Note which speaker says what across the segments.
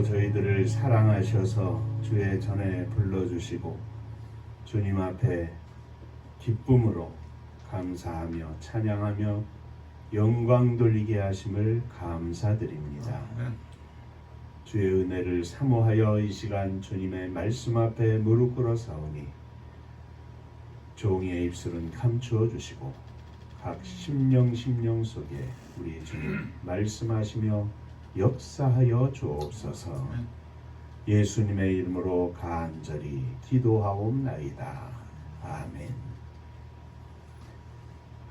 Speaker 1: 또 저희들을 사랑하셔서 주의 전에 불러주시고 주님 앞에 기쁨으로 감사하며 찬양하며 영광 돌리게 하심을 감사드립니다. 주의 은혜를 사모하여 이 시간 주님의 말씀 앞에 무릎 꿇어 사오니 종이의 입술은 감추어 주시고 각 심령 속에 우리 주님 말씀하시며 역사하여 주옵소서. 예수님의 이름으로 간절히 기도하옵나이다. 아멘.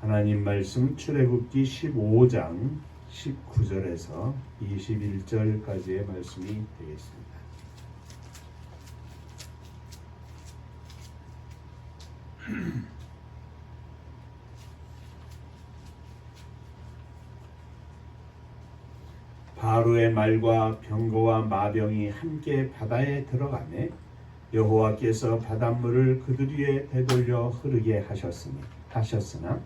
Speaker 1: 하나님 말씀 출애굽기 15장 19절에서 21절까지의 말씀이 되겠습니다. 바로의 말과 병거와 마병이 함께 바다에 들어가매 여호와께서 바닷물을 그들 위에 되돌려 흐르게 하셨으나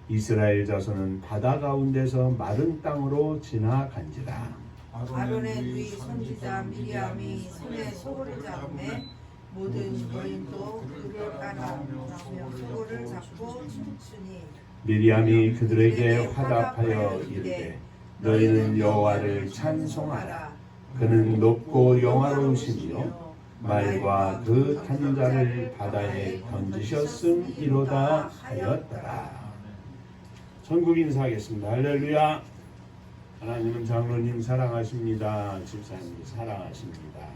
Speaker 1: 이스라엘 자손은 바다 가운데서 마른 땅으로 지나간지라.
Speaker 2: 아론의 누이 선지자 미리암이 손에 소고를 잡음에 모든 여인도 그를 따라가며 소고를 잡고 춤추니
Speaker 1: 미리암이 그들에게 화답하여 이르되 너희는 여호와를 찬송하라. 그는 높고 영화로우시며 말과 그 타는 자를 바다에 던지셨음이로다 하였더라. 전국 인사하겠습니다. 할렐루야. 하나님은 장로님 사랑하십니다. 집사님 사랑하십니다.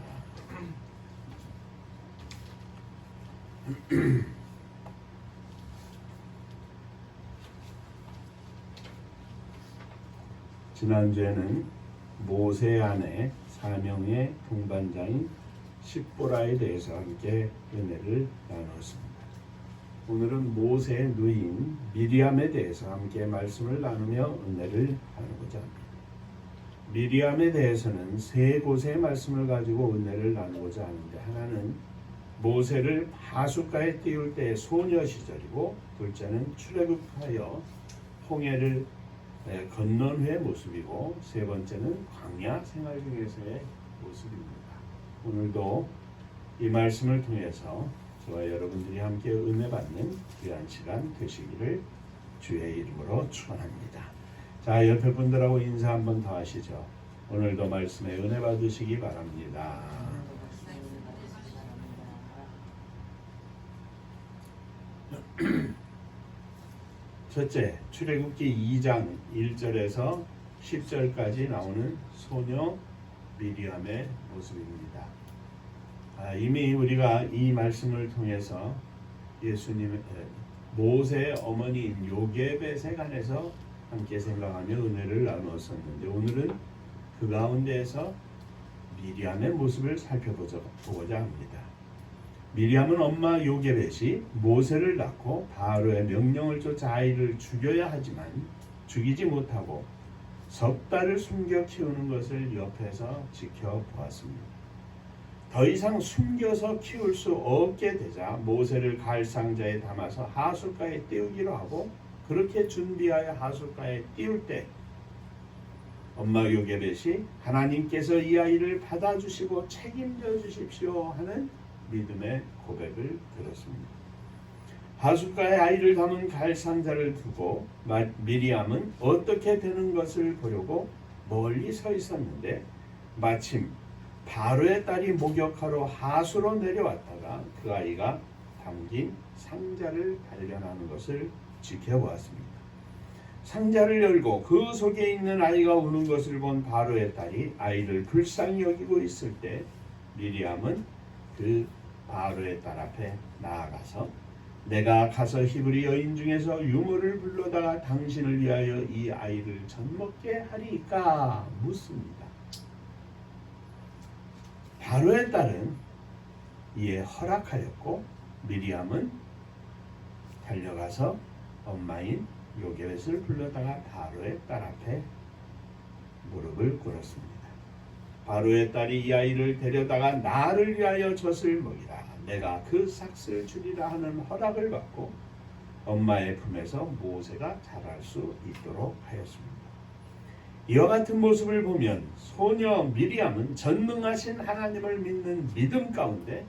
Speaker 1: 지난주에는 모세 아내 사명의 동반자인 십보라에 대해서 함께 은혜를 나누었습니다. 오늘은 모세의 누이인 미리암에 대해서 함께 말씀을 나누며 은혜를 나누고자 합니다. 미리암에 대해서는 세 곳의 말씀을 가지고 은혜를 나누고자 하는데, 하나는 모세를 하숫가에 띄울 때의 소녀 시절이고, 둘째는 출애굽하여 홍해를 건넌 후의 모습이고, 세 번째는 광야 생활 중에서의 모습입니다. 오늘도 이 말씀을 통해서 저와 여러분들이 함께 은혜 받는 귀한 시간 되시기를 주의 이름으로 축원합니다. 자, 옆에 분들하고 인사 한번 더 하시죠. 오늘도 말씀에 은혜 받으시기 바랍니다. 첫째, 출애굽기 2장 1절에서 10절까지 나오는 소녀 미리암의 모습입니다. 이미 우리가 이 말씀을 통해서 예수님의 모세의 어머니인 요게벳에 관해서 함께 생각하며 은혜를 나누었었는데, 오늘은 그 가운데에서 미리암의 모습을 살펴보고자 합니다. 미리암은 엄마 요게벳이 모세를 낳고 바로의 명령을 쫓아 아이를 죽여야 하지만 죽이지 못하고 석 달을 숨겨 키우는 것을 옆에서 지켜보았습니다. 더 이상 숨겨서 키울 수 없게 되자 모세를 갈상자에 담아서 하숫가에 띄우기로 하고, 그렇게 준비하여 하숫가에 띄울 때 엄마 요게벳이 하나님께서 이 아이를 받아주시고 책임져 주십시오 하는 믿음의 고백을 들었습니다. 하숫가에 아이를 담은 갈상자를 두고 미리암은 어떻게 되는 것을 보려고 멀리 서 있었는데, 마침 바로의 딸이 목욕하러 하수로 내려왔다가 그 아이가 담긴 상자를 발견하는 것을 지켜보았습니다. 상자를 열고 그 속에 있는 아이가 우는 것을 본 바로의 딸이 아이를 불쌍히 여기고 있을 때, 미리암은 그 바로의 딸 앞에 나아가서 내가 가서 히브리 여인 중에서 유모를 불러다가 당신을 위하여 이 아이를 젖먹게 하리까 묻습니다. 바로의 딸은 이에 허락하였고, 미리암은 달려가서 엄마인 요게벳을 불러다가 바로의 딸 앞에 무릎을 꿇었습니다. 바로의 딸이 이 아이를 데려다가 나를 위하여 젖을 먹이라, 내가 그 삭슬 주리라 하는 허락을 받고 엄마의 품에서 모세가 자랄 수 있도록 하였습니다. 이와 같은 모습을 보면 소녀 미리암은 전능하신 하나님을 믿는 믿음 가운데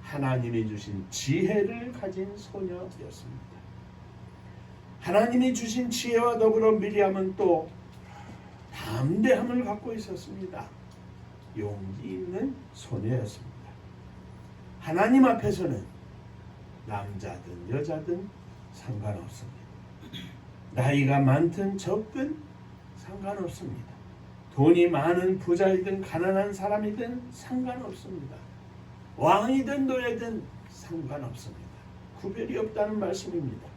Speaker 1: 하나님이 주신 지혜를 가진 소녀였습니다. 하나님이 주신 지혜와 더불어 미리암은 또 담대함을 갖고 있었습니다. 용기 있는 소녀였습니다. 하나님 앞에서는 남자든 여자든 상관없습니다. 나이가 많든 적든 상관없습니다. 돈이 많은 부자이든 가난한 사람이든 상관없습니다. 왕이든 노예든 상관없습니다. 구별이 없다는 말씀입니다.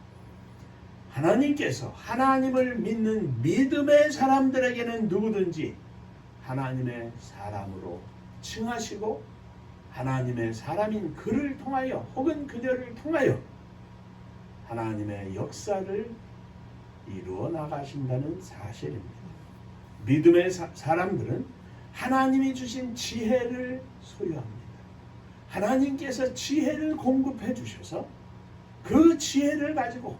Speaker 1: 하나님께서 하나님을 믿는 믿음의 사람들에게는 누구든지 하나님의 사람으로 칭하시고 하나님의 사람인 그를 통하여 혹은 그녀를 통하여 하나님의 역사를 이루어 나가신다는 사실입니다. 믿음의 사람들은 하나님이 주신 지혜를 소유합니다. 하나님께서 지혜를 공급해 주셔서 그 지혜를 가지고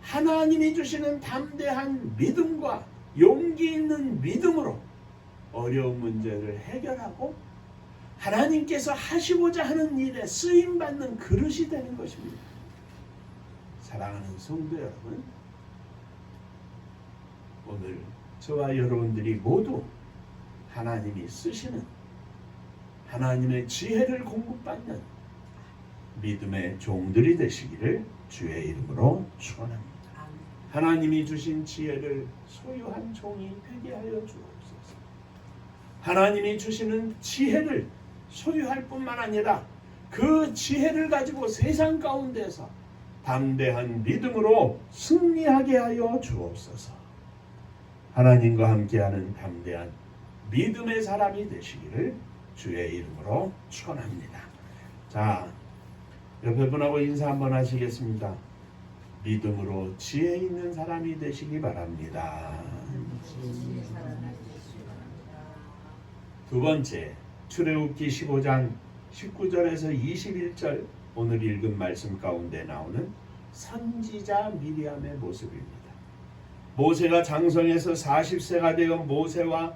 Speaker 1: 하나님이 주시는 담대한 믿음과 용기 있는 믿음으로 어려운 문제를 해결하고 하나님께서 하시고자 하는 일에 쓰임받는 그릇이 되는 것입니다. 사랑하는 성도 여러분, 오늘 저와 여러분들이 모두 하나님이 쓰시는 하나님의 지혜를 공급받는 믿음의 종들이 되시기를 주의 이름으로 축원합니다. 하나님이 주신 지혜를 소유한 종이 되게 하여 주옵소서. 하나님이 주시는 지혜를 소유할 뿐만 아니라 그 지혜를 가지고 세상 가운데서 담대한 믿음으로 승리하게 하여 주옵소서. 하나님과 함께하는 담대한 믿음의 사람이 되시기를 주의 이름으로 축원합니다. 자, 옆에 분하고 인사 한번 하시겠습니다. 믿음으로 지혜 있는 사람이 되시기 바랍니다. 두 번째, 출애굽기 15장 19절에서 21절 오늘 읽은 말씀 가운데 나오는 선지자 미리암의 모습입니다. 모세가 장성해서 40세가 되어 모세와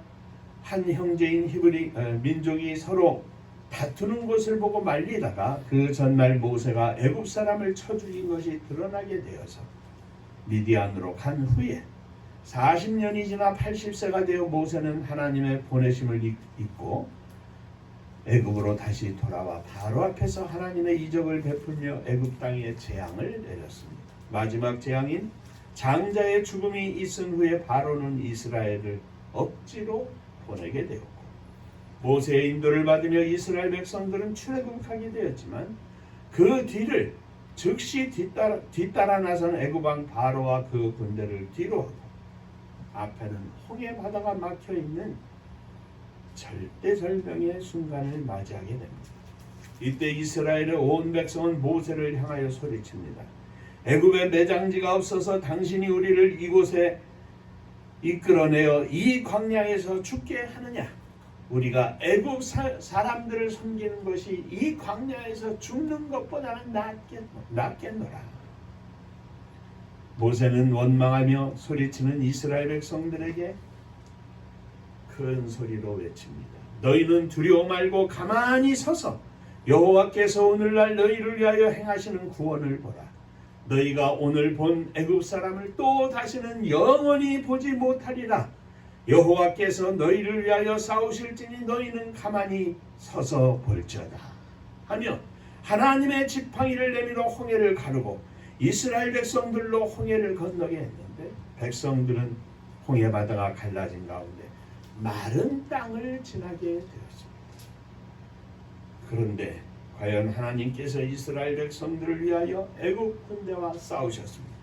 Speaker 1: 한 형제인 히브리 민족이 서로 다투는 것을 보고 말리다가 그 전날 모세가 애굽 사람을 쳐 죽인 것이 드러나게 되어서 미디안으로 간 후에 40년이 지나 80세가 되어 모세는 하나님의 보내심을 잊고 애굽으로 다시 돌아와 바로 앞에서 하나님의 이적을 베풀며 애굽 땅에 재앙을 내렸습니다. 마지막 재앙인 장자의 죽음이 있은 후에 바로는 이스라엘을 억지로 보내게 되었고 모세의 인도를 받으며 이스라엘 백성들은 출애굽하게 되었지만 그 뒤를 즉시 뒤따라 나선 애굽 왕 바로와 그 군대를 뒤로하고 앞에는 홍해 바다가 막혀있는 절대절명의 순간을 맞이하게 됩니다. 이때 이스라엘의 온 백성은 모세를 향하여 소리칩니다. 애굽에 매장지가 없어서 당신이 우리를 이곳에 이끌어내어 이 광야에서 죽게 하느냐? 우리가 애굽 사람들을 섬기는 것이 이 광야에서 죽는 것보다는 낫겠노라. 모세는 원망하며 소리치는 이스라엘 백성들에게 큰 소리로 외칩니다. 너희는 두려워 말고 가만히 서서 여호와께서 오늘날 너희를 위하여 행하시는 구원을 보라. 너희가 오늘 본 애굽 사람을 또 다시는 영원히 보지 못하리라. 여호와께서 너희를 위하여 싸우실지니 너희는 가만히 서서 볼지어다 하며 하나님의 지팡이를 내밀어 홍해를 가르고 이스라엘 백성들로 홍해를 건너게 했는데 백성들은 홍해 바다가 갈라진 가운데 마른 땅을 지나게 되었습니다. 그런데 과연 하나님께서 이스라엘 백성들을 위하여 애굽 군대와 싸우셨습니다.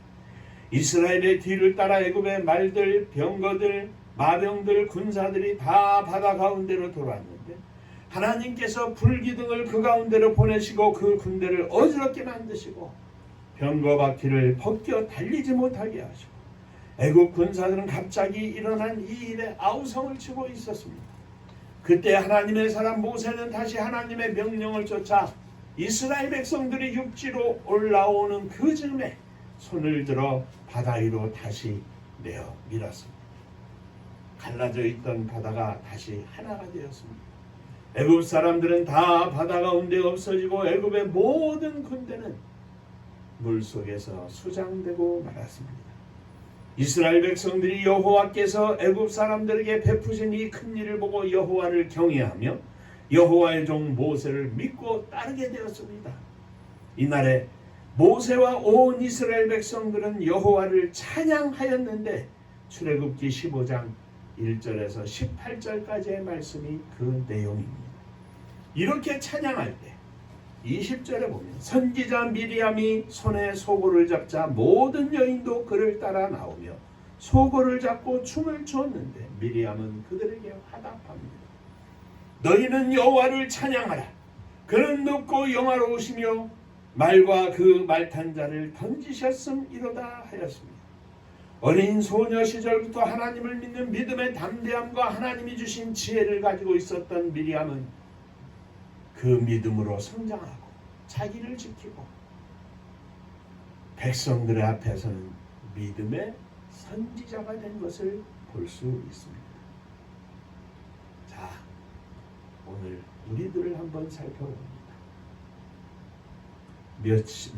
Speaker 1: 이스라엘의 뒤를 따라 애굽의 말들, 병거들, 마병들, 군사들이 다 바다 가운데로 돌아왔는데 하나님께서 불기둥을 그 가운데로 보내시고 그 군대를 어지럽게 만드시고 병거 바퀴를 벗겨 달리지 못하게 하시고 애굽 군사들은 갑자기 일어난 이 일에 아우성을 치고 있었습니다. 그때 하나님의 사람 모세는 다시 하나님의 명령을 쫓아 이스라엘 백성들이 육지로 올라오는 그 즈음에 손을 들어 바다 위로 다시 내어 밀었습니다. 갈라져 있던 바다가 다시 하나가 되었습니다. 애굽 사람들은 다 바다 가운데 없어지고 애굽의 모든 군대는 물속에서 수장되고 말았습니다. 이스라엘 백성들이 여호와께서 애굽 사람들에게 베푸신 이 큰 일을 보고 여호와를 경외하며 여호와의 종 모세를 믿고 따르게 되었습니다. 이날에 모세와 온 이스라엘 백성들은 여호와를 찬양하였는데 출애굽기 15장 1절에서 18절까지의 말씀이 그 내용입니다. 이렇게 찬양할 때 20절에 보면 선지자 미리암이 손에 소고를 잡자 모든 여인도 그를 따라 나오며 소고를 잡고 춤을 추었는데 미리암은 그들에게 화답합니다. 너희는 여호와를 찬양하라. 그는 높고 영화로우시며 말과 그 말탄 자를 던지셨음이로다 하였습니다. 어린 소녀 시절부터 하나님을 믿는 믿음의 담대함과 하나님이 주신 지혜를 가지고 있었던 미리암은 그 믿음으로 성장하고 자기를 지키고 백성들의 앞에서는 믿음의 선지자가 된 것을 볼 수 있습니다. 자, 오늘 우리들을 한번 살펴봅니다.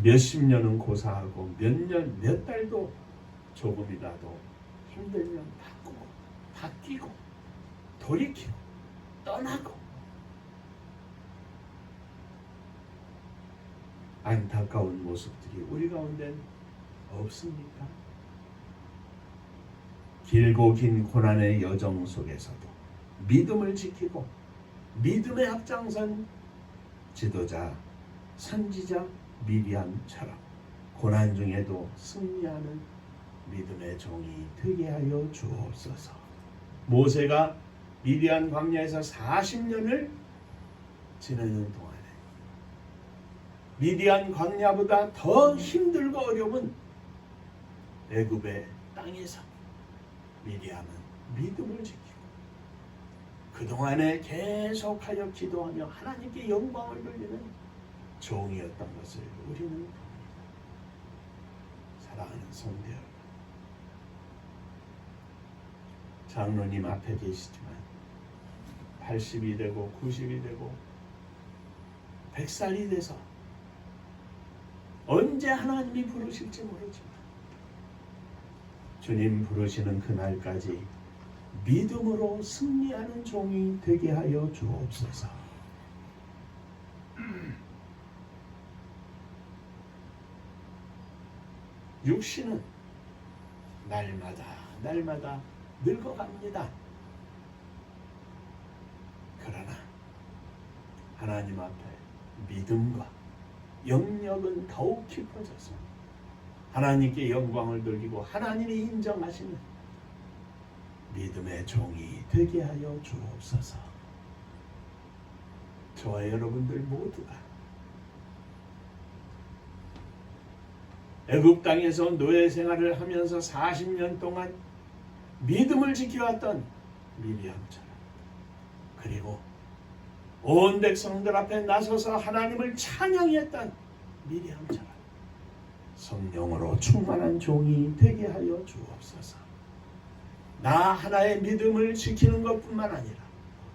Speaker 1: 몇십 년은 고사하고 몇 달도 조금이라도 힘들면 바뀌고 돌이키고 떠나고 안타까운 모습들이 우리 가운데 없습니까? 길고 긴 고난의 여정 속에서도 믿음을 지키고 믿음의 앞장선 지도자 선지자 미리암처럼 고난 중에도 승리하는 믿음의 종이 되게 하여 주옵소서. 모세가 미디안 광야에서 40년을 지내는 동안에 미디안 광야보다 더 힘들고 어려운 애굽의 땅에서 미리암은 믿음을 지키고 그동안에 계속하여 기도하며 하나님께 영광을 돌리는 종이었던 것을 우리는 봅니다. 사랑하는 성도 여러분, 장로님 앞에 계시지만 80이 되고 90이 되고 100살이 돼서 언제 하나님이 부르실지 모르지만 주님 부르시는 그날까지 믿음으로 승리하는 종이 되게 하여 주옵소서. 육신은 날마다 늙어갑니다. 그러나 하나님 앞에 믿음과 영역은 더욱 깊어져서 하나님께 영광을 돌리고 하나님이 인정하시는 믿음의 종이 되게 하여 주옵소서. 저와 여러분들 모두가 애굽 땅에서 노예 생활을 하면서 40년 동안 믿음을 지켜왔던 미리암처럼, 그리고 온 백성들 앞에 나서서 하나님을 찬양했던 미리암처럼 성령으로 충만한 종이 되게 하여 주옵소서. 나 하나의 믿음을 지키는 것뿐만 아니라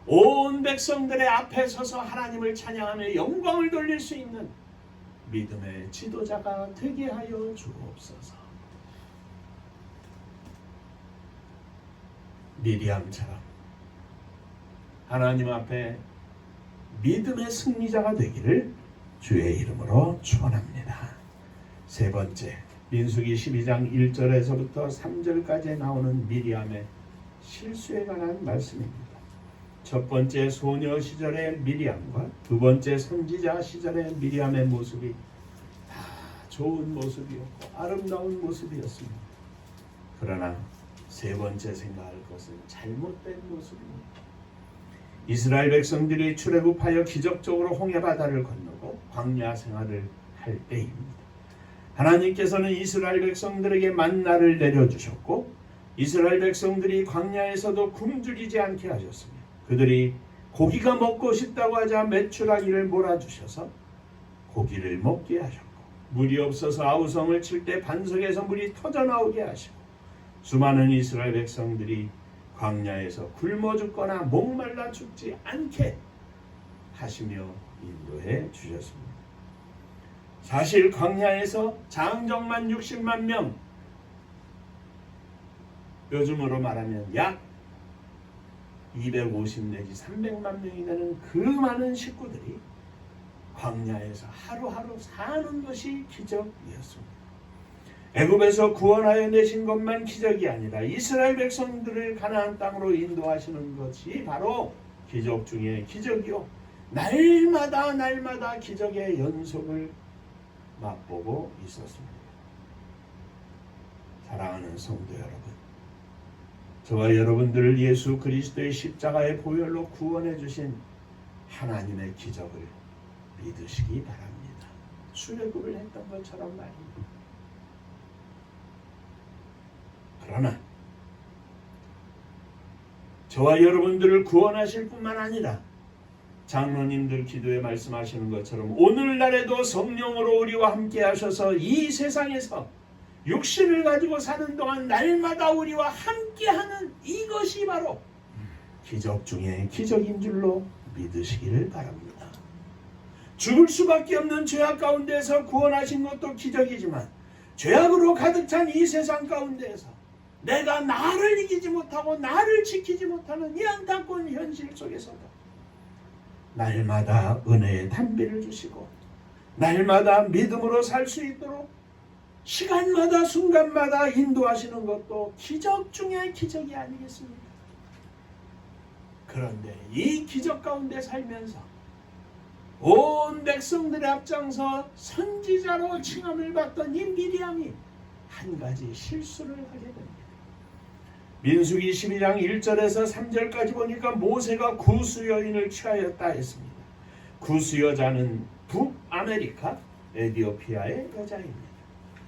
Speaker 1: 온 백성들의 앞에 서서 하나님을 찬양하며 영광을 돌릴 수 있는 믿음의 지도자가 되게 하여 주옵소서. 미리암처럼 하나님 앞에 믿음의 승리자가 되기를 주의 이름으로 축원합니다. 세 번째, 민수기 12장 1절에서부터 3절까지 나오는 미리암의 실수에 관한 말씀입니다. 첫 번째 소녀 시절의 미리암과 두 번째 선지자 시절의 미리암의 모습이 다 좋은 모습이었고 아름다운 모습이었습니다. 그러나 세 번째 생각할 것은 잘못된 모습입니다. 이스라엘 백성들이 출애굽하여 기적적으로 홍해 바다를 건너고 광야 생활을 할 때입니다. 하나님께서는 이스라엘 백성들에게 만나를 내려주셨고 이스라엘 백성들이 광야에서도 굶주리지 않게 하셨습니다. 그들이 고기가 먹고 싶다고 하자 메추라기를 몰아주셔서 고기를 먹게 하셨고, 물이 없어서 아우성을 칠 때 반석에서 물이 터져나오게 하시고, 수많은 이스라엘 백성들이 광야에서 굶어 죽거나 목말라 죽지 않게 하시며 인도해 주셨습니다. 사실 광야에서 장정만 60만 명, 요즘으로 말하면 약 250 내지 300만 명이 되는 그 많은 식구들이 광야에서 하루하루 사는 것이 기적이었습니다. 애굽에서 구원하여 내신 것만 기적이 아니라 이스라엘 백성들을 가나안 땅으로 인도하시는 것이 바로 기적 중에 기적이요, 날마다 기적의 연속을 맛보고 있었습니다. 사랑하는 성도 여러분, 저와 여러분들을 예수 그리스도의 십자가의 보혈로 구원해 주신 하나님의 기적을 믿으시기 바랍니다. 출애굽을 했던 것처럼 말입니다. 그러나 저와 여러분들을 구원하실 뿐만 아니라 장로님들 기도에 말씀하시는 것처럼 오늘날에도 성령으로 우리와 함께 하셔서 이 세상에서 육신을 가지고 사는 동안 날마다 우리와 함께하는 이것이 바로 기적 중에 기적인 줄로 믿으시기를 바랍니다. 죽을 수밖에 없는 죄악 가운데서 구원하신 것도 기적이지만 죄악으로 가득 찬 이 세상 가운데에서 내가 나를 이기지 못하고 나를 지키지 못하는 이 안타까운 현실 속에서도 날마다 은혜의 담비를 주시고 날마다 믿음으로 살 수 있도록 시간마다 순간마다 인도하시는 것도 기적 중에 기적이 아니겠습니까? 그런데 이 기적 가운데 살면서 온 백성들의 앞장서 선지자로 칭함을 받던 이 미리암이 한 가지 실수를 하게 됩니다. 민수기 12장 1절에서 3절까지 보니까 모세가 구스 여인을 취하였다 했습니다. 구스 여자는 북아메리카 에티오피아의 여자입니다.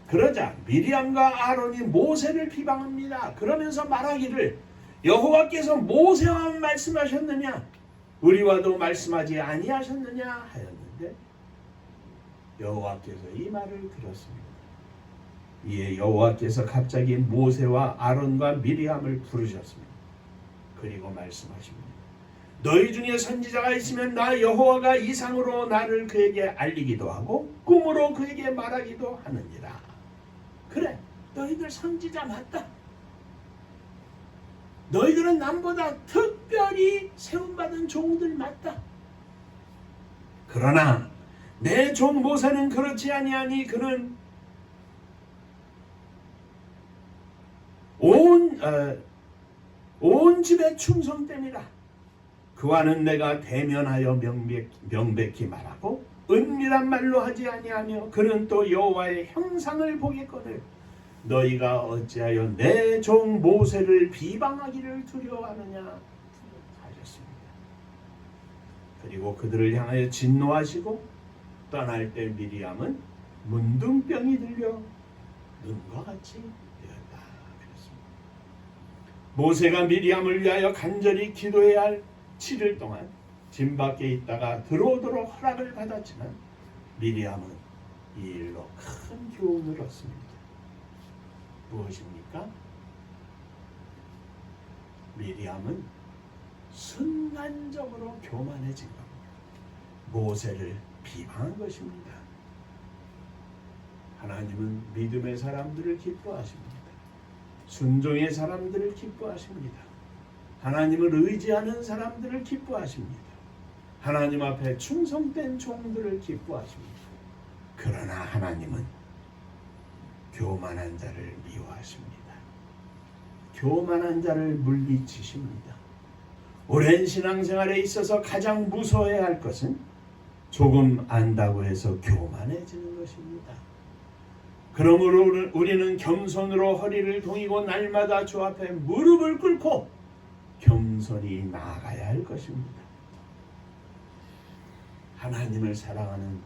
Speaker 1: 그러자 미리암과 아론이 모세를 비방합니다. 그러면서 말하기를 여호와께서 모세와 말씀하셨느냐 우리와도 말씀하지 아니하셨느냐 하였는데 여호와께서 이 말을 들었습니다. 이에 여호와께서 갑자기 모세와 아론과 미리암을 부르셨습니다. 그리고 말씀하십니다. 너희 중에 선지자가 있으면 나 여호와가 이상으로 나를 그에게 알리기도 하고 꿈으로 그에게 말하기도 하느니라. 그래, 너희들 선지자 맞다. 너희들은 남보다 특별히 세움받은 종들 맞다. 그러나 내 종 모세는 그렇지 아니하니 그는 온 집의 충성됨이라. 그와는 내가 대면하여 명백히 말하고 은밀한 말로 하지 아니하며 그는 또 여호와의 형상을 보겠거늘 너희가 어찌하여 내 종 모세를 비방하기를 두려워하느냐 하셨습니다. 그리고 그들을 향하여 진노하시고 떠날 때 미리암은 문둥병이 들려 눈과 같이 모세가 미리암을 위하여 간절히 기도해야 할 7일 동안 진 밖에 있다가 들어오도록 허락을 받았지만 미리암은 이 일로 큰 교훈을 얻습니다. 무엇입니까? 미리암은 순간적으로 교만해진 겁니다. 모세를 비방한 것입니다. 하나님은 믿음의 사람들을 기뻐하십니다. 순종의 사람들을 기뻐하십니다. 하나님을 의지하는 사람들을 기뻐하십니다. 하나님 앞에 충성된 종들을 기뻐하십니다. 그러나 하나님은 교만한 자를 미워하십니다. 교만한 자를 물리치십니다. 오랜 신앙생활에 있어서 가장 무서워해야 할 것은 조금 안다고 해서 교만해지는 것입니다. 그러므로 우리는 겸손으로 허리를 동이고 날마다 주 앞에 무릎을 꿇고 겸손히 나아가야 할 것입니다. 하나님을 사랑하는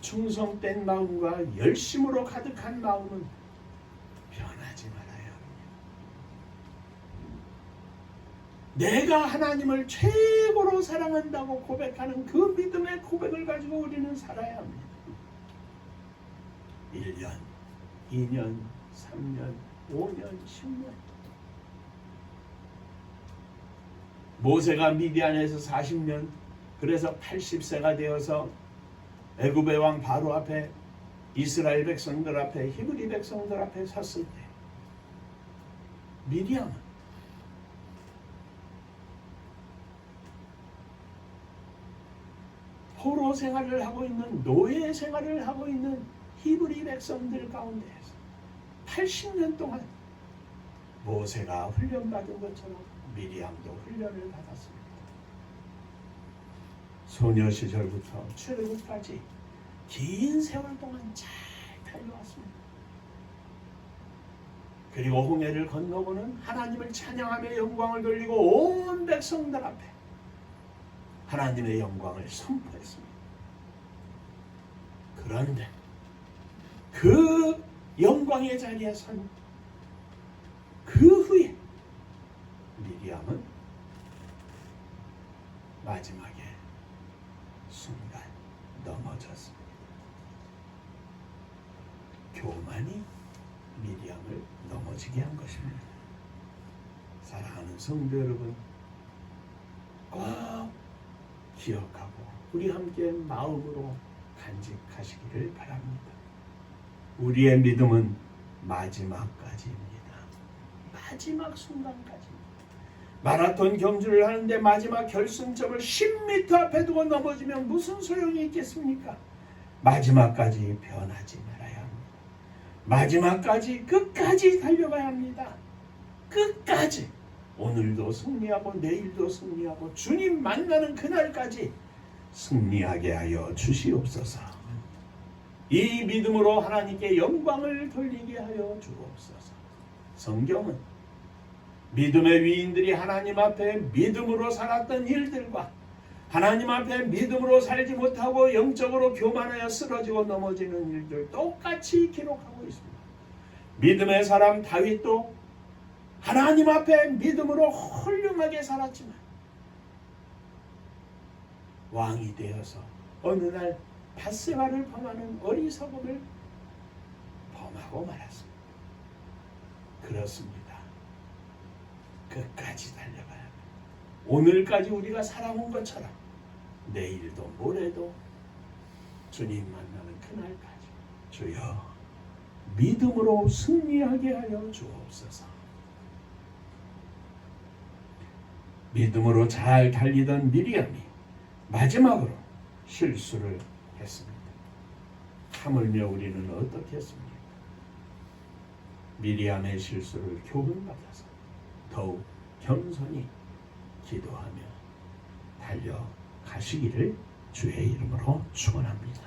Speaker 1: 충성된 마음과 열심으로 가득한 마음은 변하지 말아야 합니다. 내가 하나님을 최고로 사랑한다고 고백하는 그 믿음의 고백을 가지고 우리는 살아야 합니다. 1년, 2년, 3년, 5년, 10년 모세가 미디안에서 40년, 그래서 80세가 되어서 애굽의 왕 바로 앞에, 이스라엘 백성들 앞에, 히브리 백성들 앞에 섰을 때 미디안은 포로 생활을 하고 있는, 노예 생활을 하고 있는 히브리 백성들 가운데에서 80년 동안 모세가 훈련받은 것처럼 미리암도 훈련을 받았습니다. 소녀 시절부터 출애굽까지 긴 세월 동안 잘 달려왔습니다. 그리고 홍해를 건너고는 하나님을 찬양하며 영광을 돌리고 온 백성들 앞에 하나님의 영광을 선포했습니다. 그런데 그 영광의 자리에 선 그 후에 미리암은 마지막에 순간 넘어졌습니다. 교만이 미리암을 넘어지게 한 것입니다. 사랑하는 성도 여러분, 꼭 기억하고 우리 함께 마음으로 간직하시기를 바랍니다. 우리의 믿음은 마지막까지입니다. 마지막 순간까지입니다. 마라톤 경주를 하는데 마지막 결승점을 10m 앞에 두고 넘어지면 무슨 소용이 있겠습니까? 마지막까지 변하지 말아야 합니다. 마지막까지 끝까지 달려가야 합니다. 끝까지. 오늘도 승리하고 내일도 승리하고 주님 만나는 그날까지 승리하게 하여 주시옵소서. 이 믿음으로 하나님께 영광을 돌리게 하여 주옵소서. 성경은 믿음의 위인들이 하나님 앞에 믿음으로 살았던 일들과 하나님 앞에 믿음으로 살지 못하고 영적으로 교만하여 쓰러지고 넘어지는 일들 똑같이 기록하고 있습니다. 믿음의 사람 다윗도 하나님 앞에 믿음으로 훌륭하게 살았지만 왕이 되어서 어느 날 밧세바를 범하는 어리석음을 범하고 말았습니다. 그렇습니다. 끝까지 달려가야 합니다. 오늘까지 우리가 살아온 것처럼 내일도 모레도 주님 만나는 그날까지 주여 믿음으로 승리하게 하여 주옵소서. 믿음으로 잘 달리던 미리암이 마지막으로 실수를 했습니다. 하물며 우리는 어떻게 했습니까? 미리암의 실수를 교훈받아서 더욱 겸손히 기도하며 달려가시기를 주의 이름으로 축원합니다.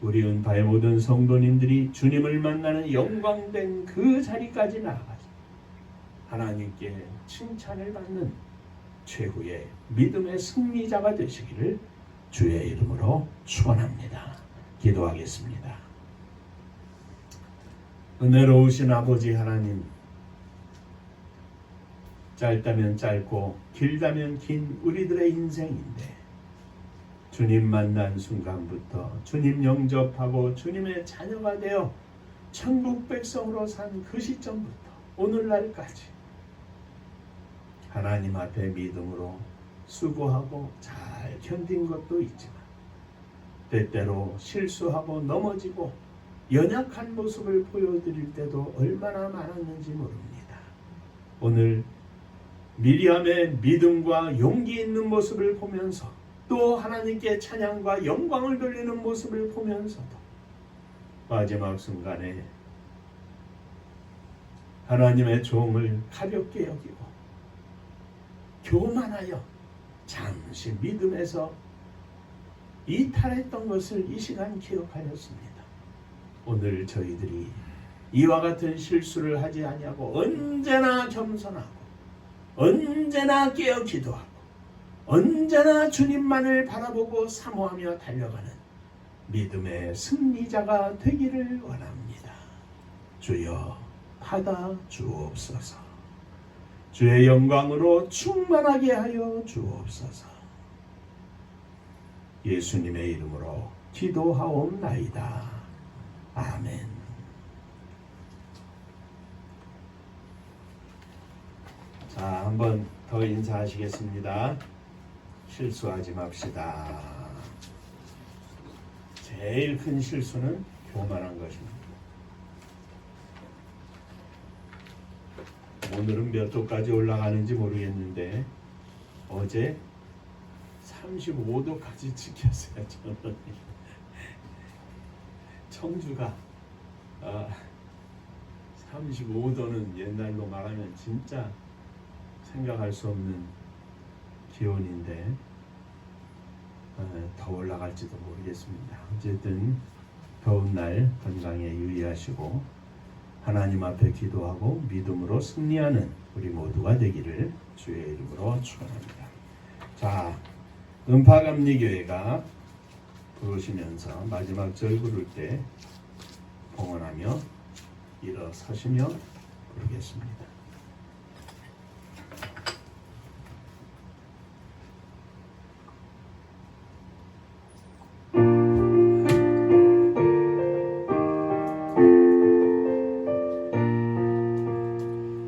Speaker 1: 우리 은바의 모든 성도님들이 주님을 만나는 영광된 그 자리까지 나아가서 하나님께 칭찬을 받는 최후의 믿음의 승리자가 되시기를 주의 이름으로 축원합니다. 기도하겠습니다. 은혜로우신 아버지 하나님, 짧다면 짧고 길다면 긴 우리들의 인생인데 주님 만난 순간부터 주님 영접하고 주님의 자녀가 되어 천국 백성으로 산 그 시점부터 오늘날까지 하나님 앞에 믿음으로 수고하고 잘 견딘 것도 있지만 때때로 실수하고 넘어지고 연약한 모습을 보여드릴 때도 얼마나 많았는지 모릅니다. 오늘 미리암의 믿음과 용기 있는 모습을 보면서 또 하나님께 찬양과 영광을 돌리는 모습을 보면서도 마지막 순간에 하나님의 종을 가볍게 여기고 교만하여 잠시 믿음에서 이탈했던 것을 이 시간 기억하였습니다. 오늘 저희들이 이와 같은 실수를 하지 아니하고 언제나 겸손하고 언제나 깨어 기도하고 언제나 주님만을 바라보고 사모하며 달려가는 믿음의 승리자가 되기를 원합니다. 주여 받아 주옵소서. 주의 영광으로 충만하게 하여 주옵소서. 예수님의 이름으로 기도하옵나이다. 아멘. 자, 한번 더 인사하시겠습니다. 실수하지 맙시다. 제일 큰 실수는 교만한 것입니다. 오늘은 몇 도까지 올라가는지 모르겠는데 어제 35도까지 지켰어요. 저는 청주가 35도는 옛날로 말하면 진짜 생각할 수 없는 기온인데 더 올라갈지도 모르겠습니다. 어쨌든 더운 날 건강에 유의하시고 하나님 앞에 기도하고 믿음으로 승리하는 우리 모두가 되기를 주의 이름으로 축원합니다. 자, 음파감리교회가 부르시면서 마지막 절 부를 때 봉헌하며 일어서시며 부르겠습니다.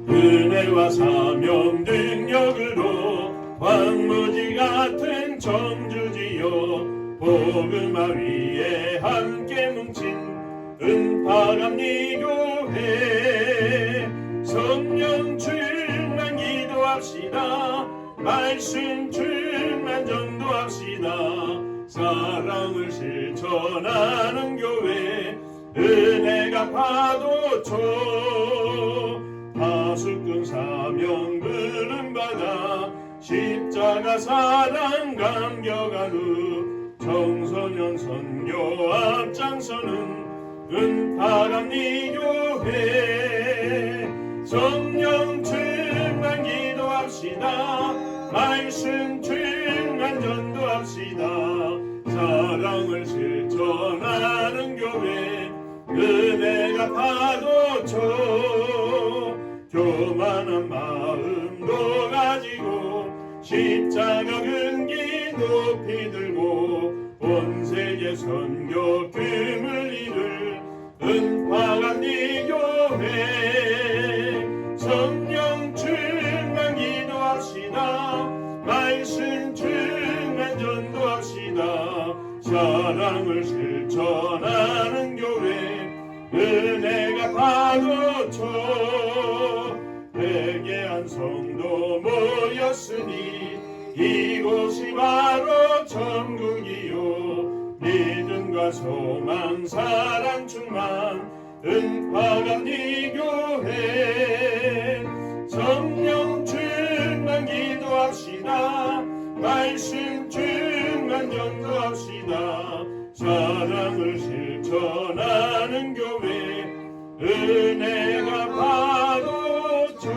Speaker 1: 은혜와 사명 능력으로 황무지 같은 청주지요 복음화 위에 함께 뭉친 은파감리교회 성령 충만 기도합시다. 말씀 충만 전도합시다. 사랑을 실천하는 교회 은혜가 파도쳐 파수꾼 사명 부름받아 십자가 사랑 감격한 후 청소년 선교 앞장서는 은파감리교회 성령 충만 기도합시다. 말씀 충만 전도합시다. 사랑을 실천하는 교회 은혜가 파도쳐 교만한 마음도 가지고 십자가 근기 높이 들고 온 세계 선교 금을 이룰 은파감리교회 성령 충만 기도합시다. 말씀 충만 전도합시다. 사랑을 실천하는 교회 은혜가 파도쳐 회개한 성도 모였으니 이곳이 바로 천국이요 믿음과 소망 사랑 충만 은파감리교회 성령 충만 기도합시다. 말씀 충만 전도합시다. 사랑을 실천하는 교회 은혜가 파도쳐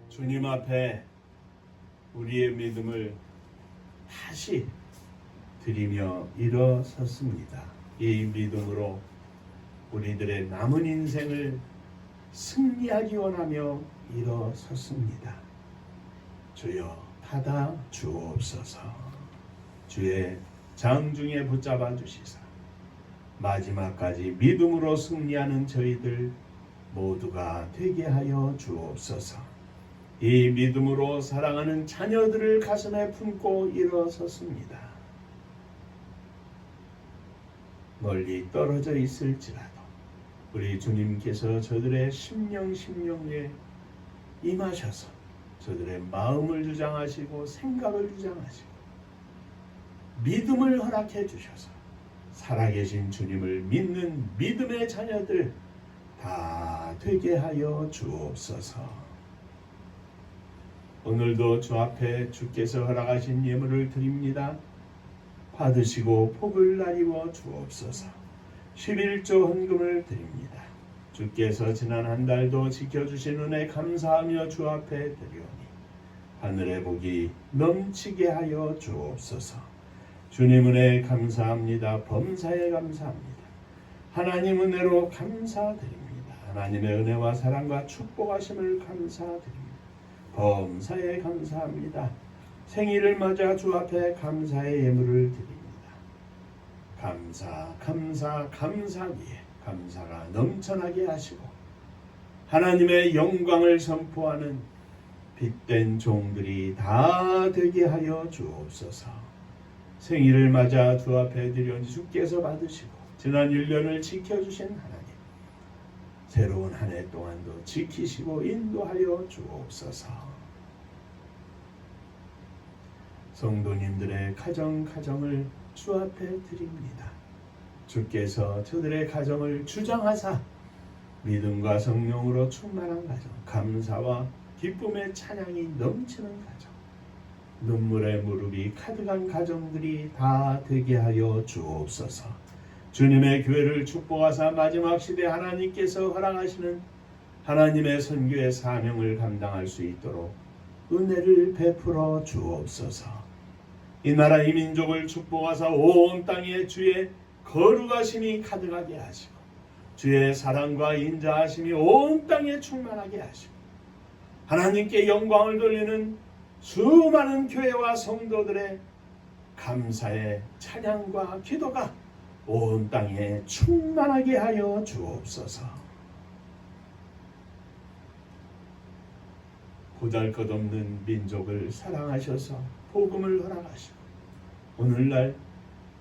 Speaker 1: 주님 앞에 우리의 믿음을 다시 드리며 일어섰습니다. 이 믿음으로 우리들의 남은 인생을 승리하기 원하며 일어섰습니다. 주여 받아 주옵소서. 주의 장중에 붙잡아 주시사 마지막까지 믿음으로 승리하는 저희들 모두가 되게 하여 주옵소서. 이 믿음으로 사랑하는 자녀들을 가슴에 품고 일어섰습니다. 멀리 떨어져 있을지라도 우리 주님께서 저들의 심령에 임하셔서 저들의 마음을 주장하시고 생각을 주장하시고 믿음을 허락해 주셔서 살아계신 주님을 믿는 믿음의 자녀들 다 되게 하여 주옵소서. 오늘도 주 앞에 주께서 허락하신 예물을 드립니다. 받으시고 복을 나누어 주옵소서. 11조 헌금을 드립니다. 주께서 지난 한 달도 지켜주신 은혜 감사하며 주 앞에 드리오니 하늘의 복이 넘치게 하여 주옵소서. 주님 은혜 감사합니다. 범사에 감사합니다. 하나님 은혜로 감사드립니다. 하나님의 은혜와 사랑과 축복하심을 감사드립니다. 범사에 감사합니다. 생일을 맞아 주 앞에 감사의 예물을 드립니다. 감사위에 감사가 넘쳐나게 하시고 하나님의 영광을 선포하는 빛된 종들이 다 되게 하여 주옵소서. 생일을 맞아 주 앞에 드려온 주께서 받으시고 지난 1년을 지켜주신 하나님, 새로운 한 해 동안도 지키시고 인도하여 주옵소서. 성도님들의 가정을 주 앞에 드립니다. 주께서 저들의 가정을 주장하사 믿음과 성령으로 충만한 가정, 감사와 기쁨의 찬양이 넘치는 가정, 눈물의 무릎이 가득한 가정들이 다 되게 하여 주옵소서. 주님의 교회를 축복하사 마지막 시대 하나님께서 허락하시는 하나님의 선교의 사명을 감당할 수 있도록 은혜를 베풀어 주옵소서. 이 나라 이 민족을 축복하사 온 땅에 주의 거룩하심이 가득하게 하시고 주의 사랑과 인자하심이 온 땅에 충만하게 하시고 하나님께 영광을 돌리는 수많은 교회와 성도들의 감사의 찬양과 기도가 온 땅에 충만하게 하여 주옵소서. 보잘것없는 민족을 사랑하셔서 복음을 허락하시고 오늘날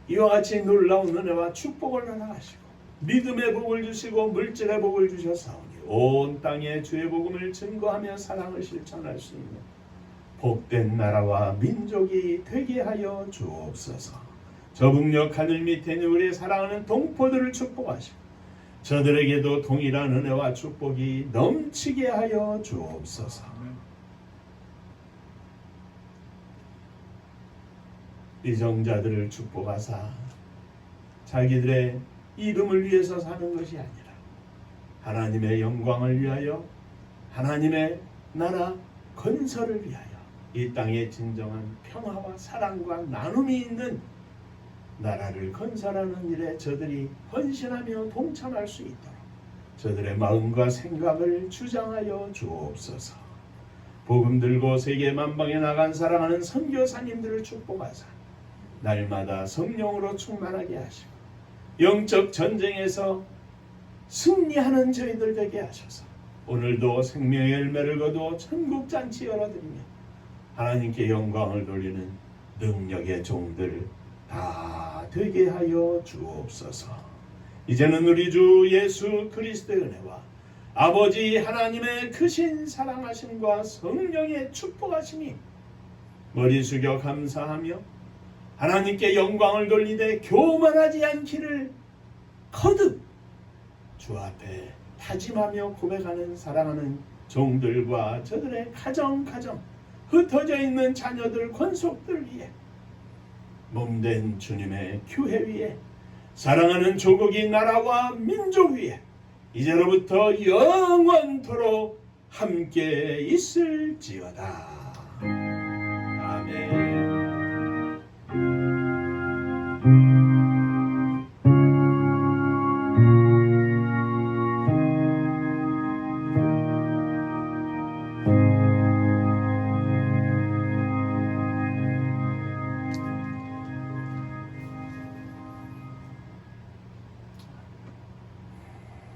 Speaker 1: 이와 같이 놀라운 은혜와 축복을 허락하시고 믿음의 복을 주시고 물질의 복을 주셔사오니 온 땅에 주의 복음을 증거하며 사랑을 실천할 수 있는 복된 나라와 민족이 되게 하여 주옵소서. 저북녘 하늘 밑에 있는 우리의 사랑하는 동포들을 축복하시고 저들에게도 동일한 은혜와 축복이 넘치게 하여 주옵소서. 이정자들을 축복하사 자기들의 이름을 위해서 사는 것이 아니라 하나님의 영광을 위하여 하나님의 나라 건설을 위하여 이 땅에 진정한 평화와 사랑과 나눔이 있는 나라를 건설하는 일에 저들이 헌신하며 동참할 수 있도록 저들의 마음과 생각을 주장하여 주옵소서. 복음 들고 세계 만방에 나간 사랑하는 선교사님들을 축복하사 날마다 성령으로 충만하게 하시고 영적 전쟁에서 승리하는 저희들 되게 하셔서 오늘도 생명의 열매를 거두어 천국잔치 열어드리며 하나님께 영광을 돌리는 능력의 종들 다 되게 하여 주옵소서. 이제는 우리 주 예수 그리스도의 은혜와 아버지 하나님의 크신 사랑하심과 성령의 축복하심이 머리 숙여 감사하며 하나님께 영광을 돌리되 교만하지 않기를 거듭 주 앞에 다짐하며 고백하는 사랑하는 종들과 저들의 가정 흩어져 있는 자녀들 권속들 위해 몸된 주님의 교회 위에 사랑하는 조국이 나라와 민족 위에 이제로부터 영원토록 함께 있을지어다. 아멘.